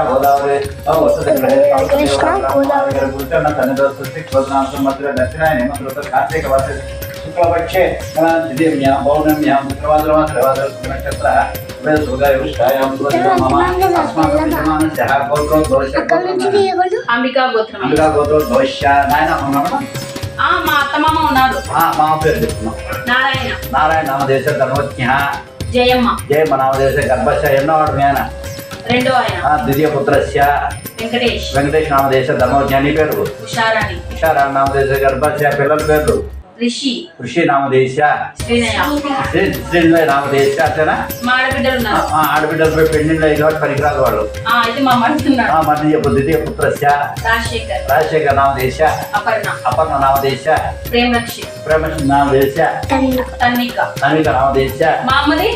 గోదావరి కార్తీక శుక్లపక్షే పౌర్ణమ్యాం నక్షత్ర అంబికా గోత్రం మా అత్తమామ ఉన్నారు. మా పేరు చెప్తున్నాం. నారాయణ నారాయణ నామదేశ ధర్మజ్ఞ జయమ్మ జయమ్మ నామదేశ గర్భశ ఎన్నోడు మేన రెండో ఆయన ద్వితీయ పుత్రస్య వెంకటేష్ వెంకటేష్ నామదేశ ధర్మజ్ఞాని పేరు ఉషారాణి ఉషారాణి నామదేశ గర్భశ పిల్లల పేర్లు రిషి ఋషి నామదేశ శ్రీనయ శ్రీనిలయ నామదేశ అట్లనా మా ఆడబిడ్డలు ఉన్నారు. ఆడబిడ్డలపై పెళ్లిళ్ళు అయిన వాడు పనికిరాదు వాళ్ళు. ఇది మా మడుతున్నారు. మధ్య చెప్పు ద్వితీయ పుత్రస్య రాజశేఖర్ రాజశేఖర్ నామదేశ అపర్ణ అపర్ణ నామదేశ ప్రేమరక్షి ప్రేమకృష్ణ నామదేశ తన్విక తన్విక నామదేశ. మా అమ్మది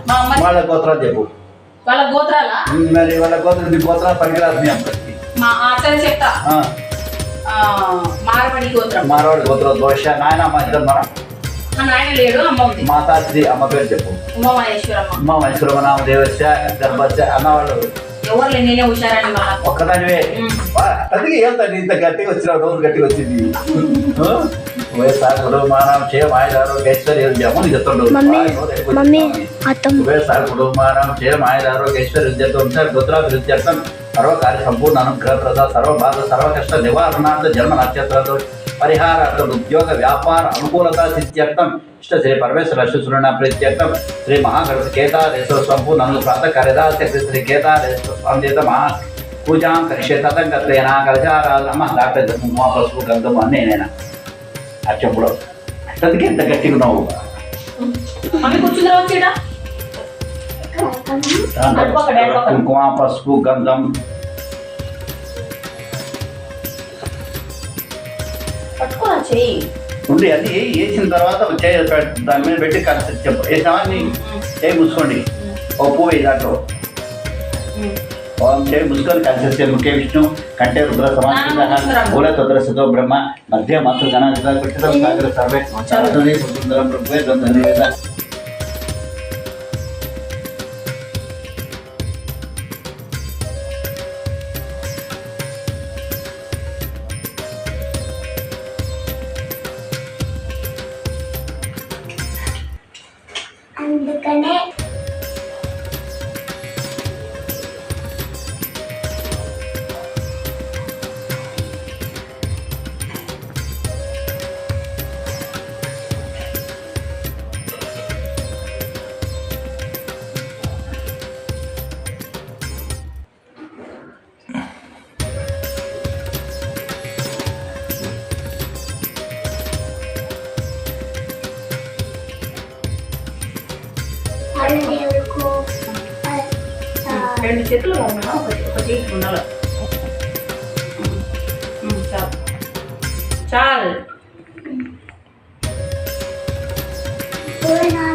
మా అమ్మది వాళ్ళ గోత్రాలు చెప్పు. వాళ్ళ గోత్రాల మరి వాళ్ళ గోత్రం నీ గోత్రాలు పనికిరాదు మీ అమ్మకి. మా ఆచార్య చెప్తా మారవాడి గోత్రం మారవాడి గోత్రం దోష నాయన మా ఇద్దరు మనం మా నాయన లేడు. అమ్మ ఉంది. మాతాశ్రీ అమ్మ పేరు చెప్పు. ఉమామహేశ్వరమ్మ ఉమా మహేశ్వరమ్మ నామదేవస్య గర్భస్య అన్నవాళ్ళు ఎవరు లేని నేనే ఉషారాణి వాళ్ళ ఒక్కదానివే. అందుకే వెళ్తాను ఇంత గట్టిగా వచ్చిన రోజు గట్టిగా వచ్చింది. వైఎస్ఆర్ కుటుంబానం చేయమాయదారు ఐశ్వర్యం చెప్తుండ్రు. వైఎస్ఆర్ కుటుంబానం చేయమాయదారు ఐశ్వర్యం గోత్రాభివృద్ధ్యర్థం సర్వకార్య సంపూర్ణ అనుగ్రహ ప్రసాద సర్వబాధ సర్వకష్ట నివారణార్థ జన్మ నక్షత్రాలు పరిహారార్థం ఉద్యోగ వ్యాపార అనుకూలత సిద్ధ్యర్థం ఇష్ట శ్రీ పరమేశ్వర శుశ్రూణ ప్రీత్యర్థం శ్రీ మహాగణపతి కేదారేశ్వర సంపూర్ణ ప్రాత కార్యదాశక్తి శ్రీ కేదారేశ్వర స్వామి మహా పూజాం కరిషే తతంగత్వేనా కలశారాధనమ్మ డాక్టర్ జన్మ పసుపు గంధము అన్నీ నేనా అచ్చప్పుడు అందుకే ఎంత గట్టిగా ఉన్నావు. కుంకుమ పసుపు గంధం ఉండి అది వేసిన తర్వాత దాని మీద పెట్టి కలిసి చెప్పు వేసామని చేయి మూసుకోండి. ఓ పువ్వు వేయి దాంట్లో చేయి మూసుకొని కలిసి ముఖ్య విష్ణు కంటే రుద్ర సమాన మూల తద్రసతో బ్రహ్మ మధ్య మాతృ గణాధిక పెట్టడం సాగర సర్వే సుందరం ఋగ్వే ద్వంద్వ అందుకనే రెండు చేతులు ఒక చేతి ఉండాలి. చాలు చాలు